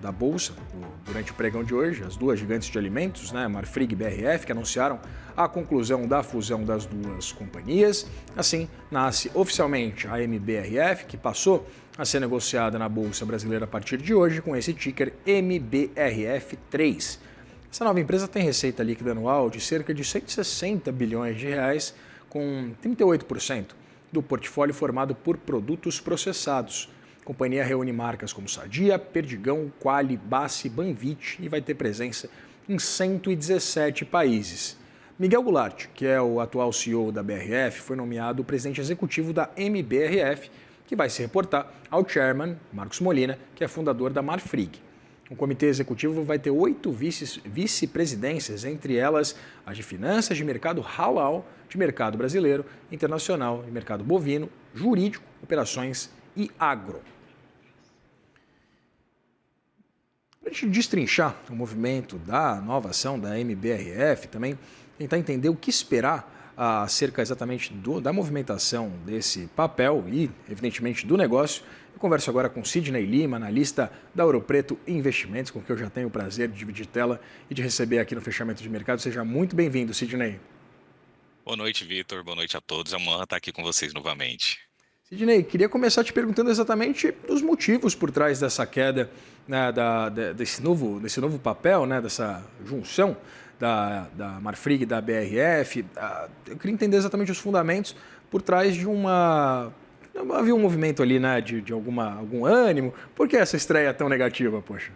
da Bolsa durante o pregão de hoje, as duas gigantes de alimentos, né, Marfrig e BRF, que anunciaram a conclusão da fusão das duas companhias. Assim, nasce oficialmente a MBRF, que passou a ser negociada na Bolsa Brasileira a partir de hoje com esse ticker MBRF3. Essa nova empresa tem receita líquida anual de cerca de 160 bilhões de reais, com 38% do portfólio formado por produtos processados. A companhia reúne marcas como Sadia, Perdigão, Qualy, Bassi, Banvit e vai ter presença em 117 países. Miguel Goulart, que é o atual CEO da BRF, foi nomeado presidente executivo da MBRF, que vai se reportar ao chairman, Marcos Molina, que é fundador da Marfrig. O comitê executivo vai ter 8 vice-presidências, entre elas as de finanças, de mercado halal, de mercado brasileiro, internacional, de mercado bovino, jurídico, operações e agro. Para a gente destrinchar o movimento da nova ação da MBRF, também tentar entender o que esperar acerca exatamente da movimentação desse papel e, evidentemente, do negócio, eu converso agora com Sidney Lima, analista da Ouro Preto Investimentos, com quem eu já tenho o prazer de dividir tela e de receber aqui no fechamento de mercado. Seja muito bem-vindo, Sidney. Boa noite, Vitor. Boa noite a todos. É uma honra estar aqui com vocês novamente. Sidney, queria começar te perguntando exatamente os motivos por trás dessa queda, né, desse novo papel, né, dessa junção da Marfrig e da BRF. Eu queria entender exatamente os fundamentos por trás de uma... Havia um movimento ali, né, de algum ânimo. Por que essa estreia tão negativa, poxa?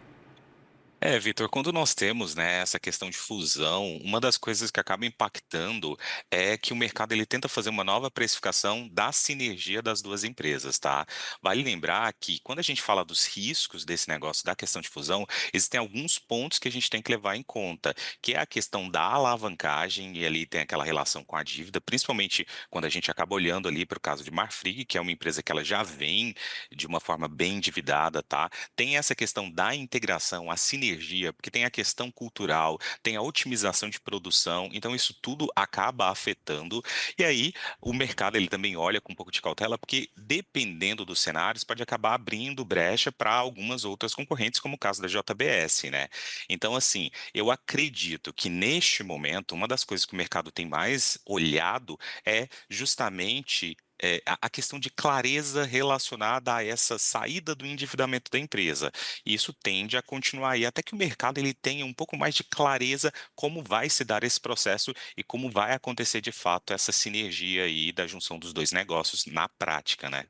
Vitor, quando nós temos, né, essa questão de fusão, uma das coisas que acaba impactando é que o mercado ele tenta fazer uma nova precificação da sinergia das duas empresas, tá? Vale lembrar que quando a gente fala dos riscos desse negócio, da questão de fusão, existem alguns pontos que a gente tem que levar em conta, que é a questão da alavancagem, e ali tem aquela relação com a dívida, principalmente quando a gente acaba olhando ali para o caso de Marfrig, que é uma empresa que ela já vem de uma forma bem endividada, tá? Tem essa questão da integração, a sinergia, porque tem a questão cultural, tem a otimização de produção, então isso tudo acaba afetando. E aí o mercado ele também olha com um pouco de cautela, porque dependendo dos cenários pode acabar abrindo brecha para algumas outras concorrentes, como o caso da JBS, né? Então assim, eu acredito que neste momento uma das coisas que o mercado tem mais olhado é justamente a questão de clareza relacionada a essa saída do endividamento da empresa. E isso tende a continuar aí, até que o mercado ele tenha um pouco mais de clareza como vai se dar esse processo e como vai acontecer de fato essa sinergia aí da junção dos dois negócios na prática, né?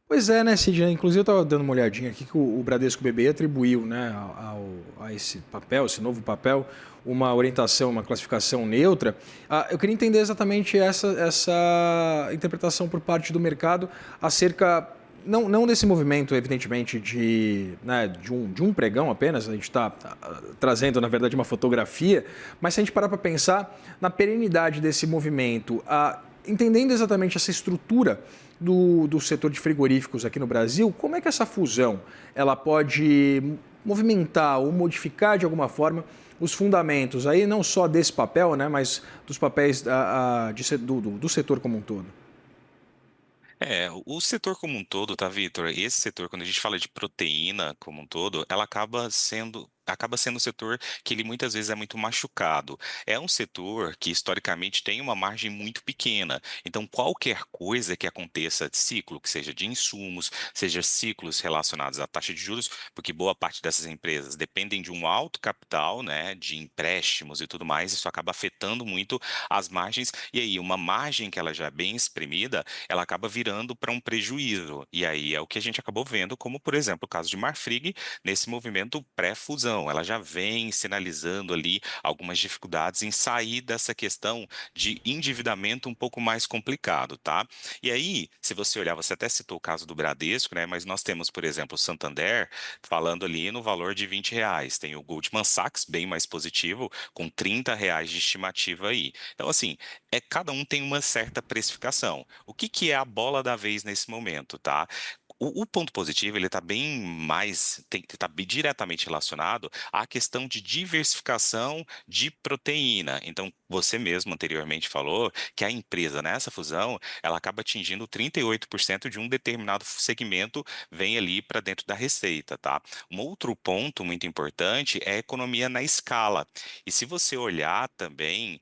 Pois é, né, Sidney? Inclusive eu estava dando uma olhadinha aqui que o Bradesco BBI atribuiu, né, a esse papel, esse novo papel, uma orientação, uma classificação neutra. Eu queria entender exatamente essa interpretação por parte do mercado acerca, não desse movimento, evidentemente, né, de um pregão apenas, a gente está trazendo, na verdade, uma fotografia, mas se a gente parar para pensar na perenidade desse movimento, entendendo exatamente essa estrutura do setor de frigoríficos aqui no Brasil, como é que essa fusão ela pode movimentar ou modificar de alguma forma os fundamentos, aí não só desse papel, né, mas dos papéis do setor como um todo? O setor como um todo, tá, Vitor? Esse setor, quando a gente fala de proteína como um todo, ela acaba sendo um setor que ele muitas vezes é muito machucado. É um setor que historicamente tem uma margem muito pequena. Então, qualquer coisa que aconteça de ciclo, que seja de insumos, seja ciclos relacionados à taxa de juros, porque boa parte dessas empresas dependem de um alto capital, né, de empréstimos e tudo mais, isso acaba afetando muito as margens. E aí, uma margem que ela já é bem exprimida, ela acaba virando para um prejuízo. E aí é o que a gente acabou vendo, como por exemplo o caso de Marfrig, nesse movimento pré-fusão. Ela já vem sinalizando ali algumas dificuldades em sair dessa questão de endividamento um pouco mais complicado, tá? E aí, se você olhar, você até citou o caso do Bradesco, né? Mas nós temos, por exemplo, o Santander falando ali no valor de R$ 20. Tem o Goldman Sachs, bem mais positivo, com R$ 30 de estimativa aí. Então, assim, cada um tem uma certa precificação. O que que é a bola da vez nesse momento, tá? O ponto positivo, ele está bem mais, está diretamente relacionado à questão de diversificação de proteína. Então, você mesmo anteriormente falou que a empresa nessa fusão, ela acaba atingindo 38% de um determinado segmento, vem ali para dentro da receita, tá? Um outro ponto muito importante é a economia na escala. E se você olhar também,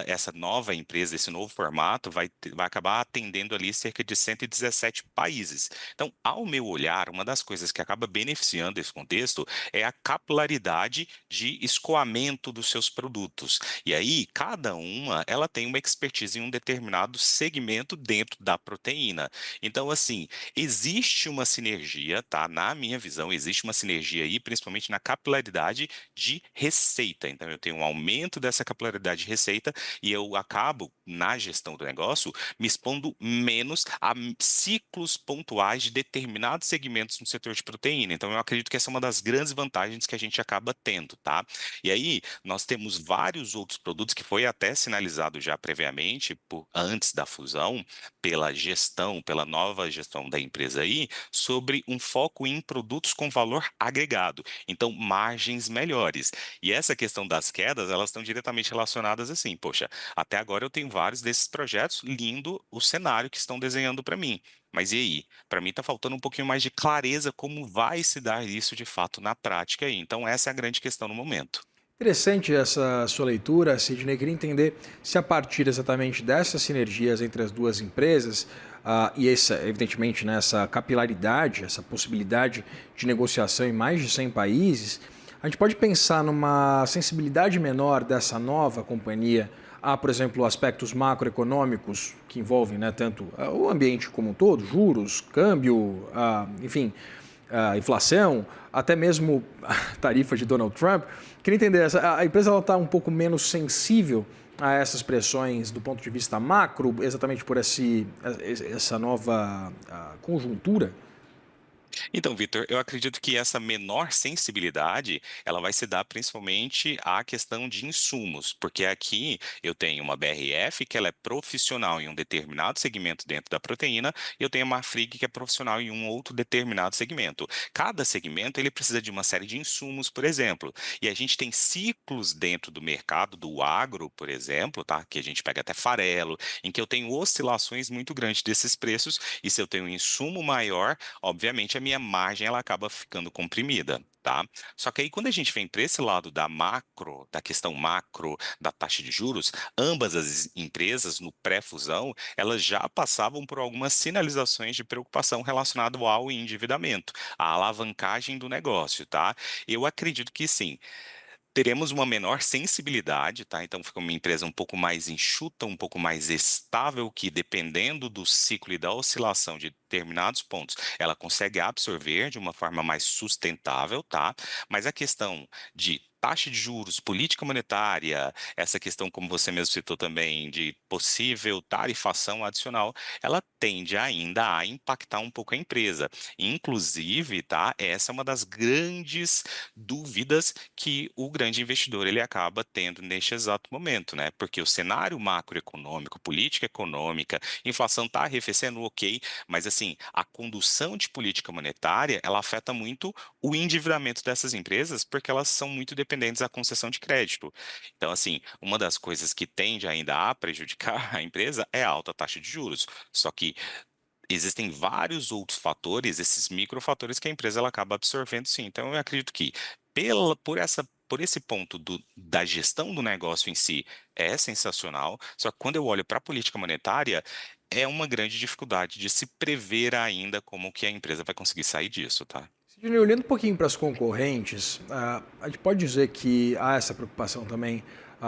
essa nova empresa, esse novo formato, vai acabar atendendo ali cerca de 117 países. Então, ao meu olhar, uma das coisas que acaba beneficiando esse contexto é a capilaridade de escoamento dos seus produtos. E aí, cada uma, ela tem uma expertise em um determinado segmento dentro da proteína. Então, assim, existe uma sinergia, tá? Na minha visão, existe uma sinergia aí, principalmente na capilaridade de receita. Então, eu tenho um aumento dessa capilaridade de receita e eu acabo, na gestão do negócio, me expondo menos a ciclos pontuais de determinados segmentos no setor de proteína. Então, eu acredito que essa é uma das grandes vantagens que a gente acaba tendo, tá? E aí, nós temos vários outros produtos que foi até sinalizado já previamente, antes da fusão, pela gestão, pela nova gestão da empresa aí, sobre um foco em produtos com valor agregado. Então, margens melhores. E essa questão das quedas, elas estão diretamente relacionadas assim, poxa, até agora eu tenho vários desses projetos, lindo o cenário que estão desenhando para mim. Mas e aí? Para mim está faltando um pouquinho mais de clareza como vai se dar isso de fato na prática aí. Então essa é a grande questão no momento. Interessante essa sua leitura, Sidney. Queria entender se a partir exatamente dessas sinergias entre as duas empresas e essa, evidentemente, né, essa capilaridade, essa possibilidade de negociação em mais de 100 países, a gente pode pensar numa sensibilidade menor dessa nova companhia a, por exemplo, aspectos macroeconômicos que envolvem, né, tanto o ambiente como um todo, juros, câmbio, enfim, a inflação, até mesmo a tarifa de Donald Trump. Queria entender, a empresa está um pouco menos sensível a essas pressões do ponto de vista macro, exatamente por essa nova conjuntura? Então, Vitor, eu acredito que essa menor sensibilidade, ela vai se dar principalmente à questão de insumos, porque aqui eu tenho uma BRF que ela é profissional em um determinado segmento dentro da proteína, e eu tenho uma Marfrig que é profissional em um outro determinado segmento. Cada segmento ele precisa de uma série de insumos, por exemplo, e a gente tem ciclos dentro do mercado do agro, por exemplo, tá? Que a gente pega até farelo, em que eu tenho oscilações muito grandes desses preços, e se eu tenho um insumo maior, obviamente a minha margem ela acaba ficando comprimida, tá? Só que aí quando a gente vem para esse lado da macro, da questão macro da taxa de juros, ambas as empresas no pré-fusão, elas já passavam por algumas sinalizações de preocupação relacionado ao endividamento, à alavancagem do negócio, tá? Eu acredito que sim, teremos uma menor sensibilidade, tá? Então fica uma empresa um pouco mais enxuta, um pouco mais estável, que dependendo do ciclo e da oscilação de determinados pontos, ela consegue absorver de uma forma mais sustentável, tá? Mas a questão de taxa de juros, política monetária, essa questão, como você mesmo citou também, de possível tarifação adicional, ela tende ainda a impactar um pouco a empresa. Inclusive, tá? Essa é uma das grandes dúvidas que o grande investidor ele acaba tendo neste exato momento, né? Porque o cenário macroeconômico, política econômica, inflação está arrefecendo, ok, mas assim, a condução de política monetária, ela afeta muito o endividamento dessas empresas, porque elas são muito dependentes da concessão de crédito. Então, assim, uma das coisas que tende ainda a prejudicar a empresa é a alta taxa de juros. Só que existem vários outros fatores, esses microfatores que a empresa ela acaba absorvendo, sim. Então, eu acredito que por esse ponto da gestão do negócio em si é sensacional, só que quando eu olho para a política monetária, é uma grande dificuldade de se prever ainda como que a empresa vai conseguir sair disso, tá? Sidney, olhando um pouquinho para as concorrentes, a gente pode dizer que há essa preocupação também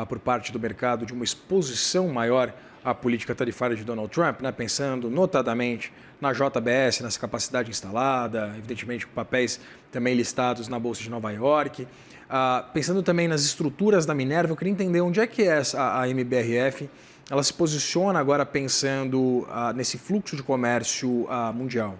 por parte do mercado de uma exposição maior à política tarifária de Donald Trump, né? Pensando notadamente na JBS, nessa capacidade instalada, evidentemente com papéis também listados na Bolsa de Nova York. Pensando também nas estruturas da Minerva, eu queria entender onde é que é a MBRF, ela se posiciona agora pensando nesse fluxo de comércio mundial.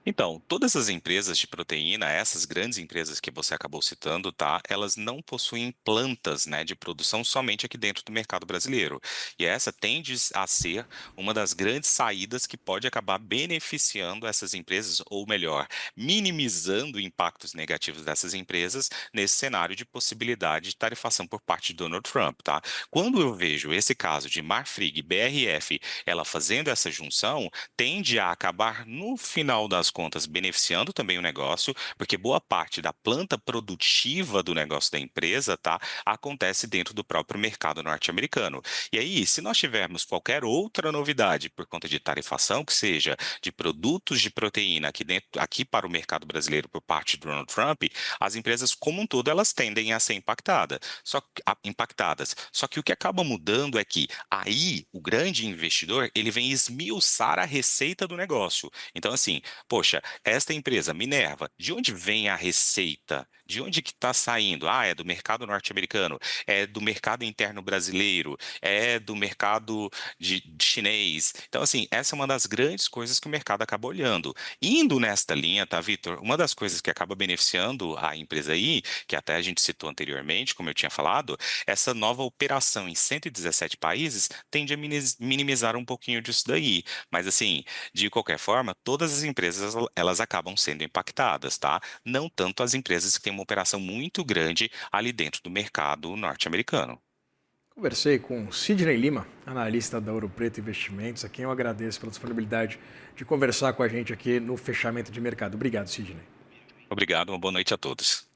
Então, todas as empresas de proteína, essas grandes empresas que você acabou citando, tá? Elas não possuem plantas, né, de produção somente aqui dentro do mercado brasileiro. E essa tende a ser uma das grandes saídas que pode acabar beneficiando essas empresas, ou melhor, minimizando impactos negativos dessas empresas nesse cenário de possibilidade de tarifação por parte de Donald Trump, tá? Quando eu vejo esse caso de Marfrig, BRF, ela fazendo essa junção, tende a acabar, no final das contas, beneficiando também o negócio, porque boa parte da planta produtiva do negócio da empresa, tá, acontece dentro do próprio mercado norte-americano. E aí, se nós tivermos qualquer outra novidade por conta de tarifação, que seja de produtos de proteína aqui dentro, aqui para o mercado brasileiro por parte do Donald Trump, as empresas como um todo elas tendem a ser impactadas. Só que o que acaba mudando é que aí o grande investidor ele vem esmiuçar a receita do negócio. Então, assim, poxa, esta empresa, Minerva, de onde vem a receita? De onde que está saindo? Ah, é do mercado norte-americano, é do mercado interno brasileiro, é do mercado de chinês. Então, assim, essa é uma das grandes coisas que o mercado acaba olhando. Indo nesta linha, tá, Vitor? Uma das coisas que acaba beneficiando a empresa aí, que até a gente citou anteriormente, como eu tinha falado, essa nova operação em 117 países tende a minimizar um pouquinho disso daí. Mas, assim, de qualquer forma, todas as empresas elas acabam sendo impactadas, tá? Não tanto as empresas que têm uma operação muito grande ali dentro do mercado norte-americano. Conversei com Sidney Lima, analista da Ouro Preto Investimentos, a quem eu agradeço pela disponibilidade de conversar com a gente aqui no fechamento de mercado. Obrigado, Sidney. Obrigado, uma boa noite a todos.